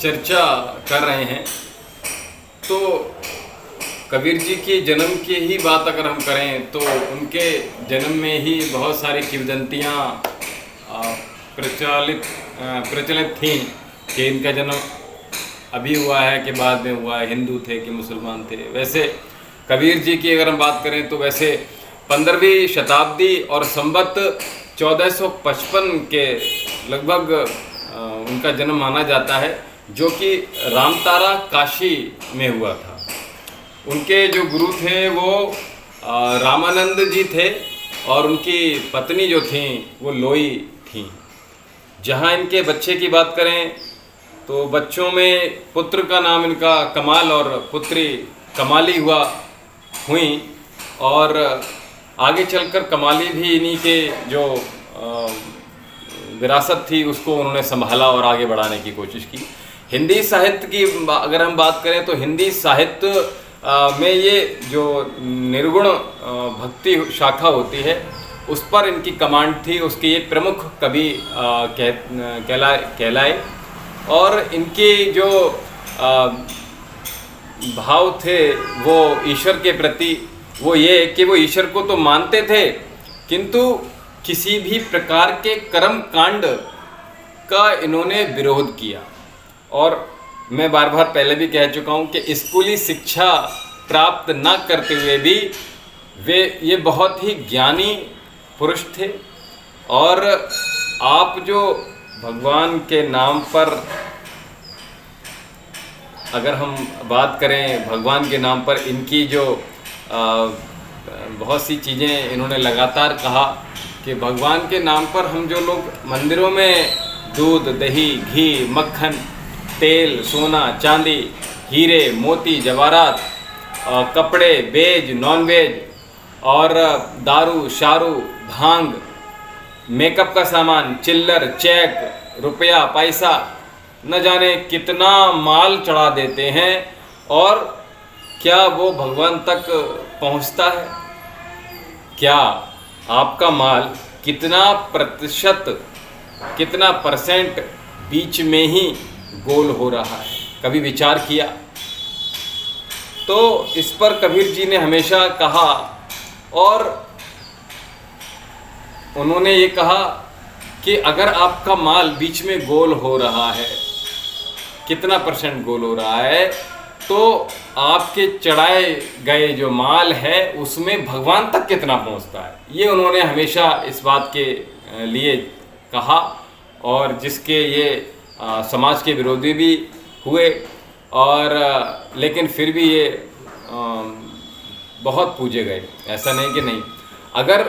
चर्चा कर रहे हैं तो कबीर जी के जन्म की ही बात अगर हम करें तो उनके जन्म में ही बहुत सारी किंवदंतियाँ प्रचलित थीं कि इनका जन्म अभी हुआ है कि बाद में हुआ है, हिंदू थे कि मुसलमान थे। वैसे कबीर जी की अगर हम बात करें तो वैसे 15वीं शताब्दी और संवत 1455 के लगभग उनका जन्म माना जाता है, जो कि रामतारा काशी में हुआ था। उनके जो गुरु थे वो रामानंद जी थे और उनकी पत्नी जो थी वो लोई थी। जहाँ इनके बच्चे की बात करें तो बच्चों में पुत्र का नाम इनका कमाल और पुत्री कमाली हुई और आगे चलकर कमाली भी इन्हीं के जो विरासत थी उसको उन्होंने संभाला और आगे बढ़ाने की कोशिश की। हिंदी साहित्य की अगर हम बात करें तो हिंदी साहित्य में ये जो निर्गुण भक्ति शाखा होती है उस पर इनकी कमांड थी, उसके ये प्रमुख कवि कहलाए। और इनके जो भाव थे वो ईश्वर के प्रति वो ये कि वो ईश्वर को तो मानते थे किंतु किसी भी प्रकार के कर्म कांड का इन्होंने विरोध किया। और मैं बार बार पहले भी कह चुका हूँ कि स्कूली शिक्षा प्राप्त न करते हुए भी ये बहुत ही ज्ञानी पुरुष थे। और आप जो भगवान के नाम पर अगर हम बात करें, भगवान के नाम पर इनकी जो बहुत सी चीज़ें इन्होंने लगातार कहा कि भगवान के नाम पर हम जो लोग मंदिरों में दूध, दही, घी, मक्खन, तेल, सोना, चांदी, हीरे, मोती, जवाहरात, कपड़े, वेज, नॉन वेज और दारू, शारू, भांग, मेकअप का सामान, चिल्लर, चेक, रुपया, पैसा, न जाने कितना माल चढ़ा देते हैं और क्या वो भगवान तक पहुंचता है? क्या आपका माल कितना प्रतिशत, कितना परसेंट बीच में ही गोल हो रहा है? कभी विचार किया? तो इस पर कबीर जी ने हमेशा कहा और उन्होंने ये कहा कि अगर आपका माल बीच में गोल हो रहा है, कितना परसेंट गोल हो रहा है, तो आपके चढ़ाए गए जो माल है उसमें भगवान तक कितना पहुंचता है। ये उन्होंने हमेशा इस बात के लिए कहा और जिसके ये समाज के विरोधी भी हुए और लेकिन फिर भी ये बहुत पूजे गए। ऐसा नहीं कि नहीं, अगर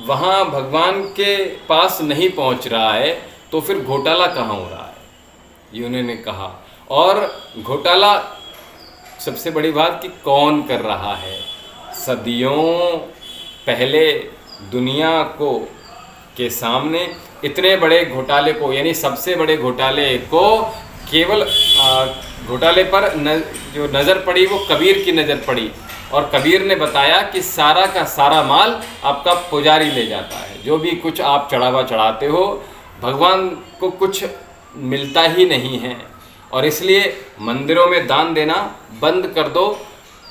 वहाँ भगवान के पास नहीं पहुँच रहा है तो फिर घोटाला कहाँ हो रहा है, ये उन्होंने कहा। और घोटाला सबसे बड़ी बात कि कौन कर रहा है। सदियों पहले दुनिया को के सामने इतने बड़े घोटाले को, यानी सबसे बड़े घोटाले को केवल घोटाले पर जो नज़र पड़ी वो कबीर की नज़र पड़ी और कबीर ने बताया कि सारा का सारा माल आपका पुजारी ले जाता है। जो भी कुछ आप चढ़ावा चढ़ाते हो भगवान को कुछ मिलता ही नहीं है और इसलिए मंदिरों में दान देना बंद कर दो।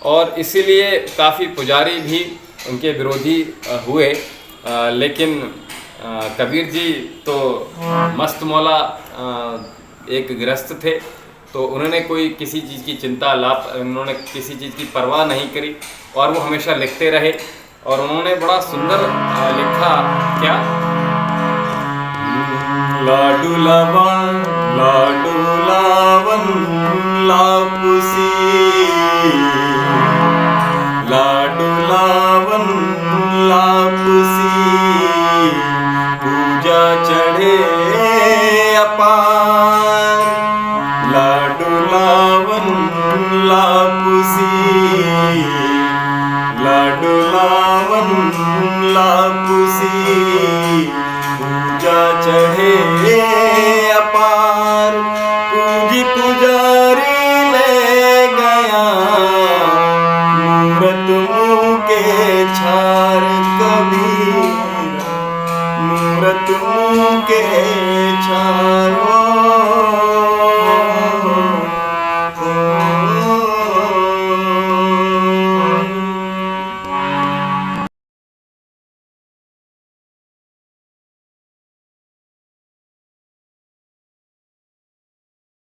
और इसीलिए काफ़ी पुजारी भी उनके विरोधी हुए। लेकिन कबीर जी तो मस्त मौला एक गृहस्थ थे, तो उन्होंने कोई किसी चीज़ की चिंता उन्होंने किसी चीज़ की परवाह नहीं करी और वो हमेशा लिखते रहे। और उन्होंने बड़ा सुंदर लिखा, क्या लाडू लावन लापुसी, लाडू लावन लापुसी, पूजा चढ़े अपार। लाडू लावन लापुसी, लाडू लावन लापुसी, पूजा चढ़े अपार। पूजी पुजारी ले गया मूरत मुँह के छार कबीर, मूरत मुँह के छार।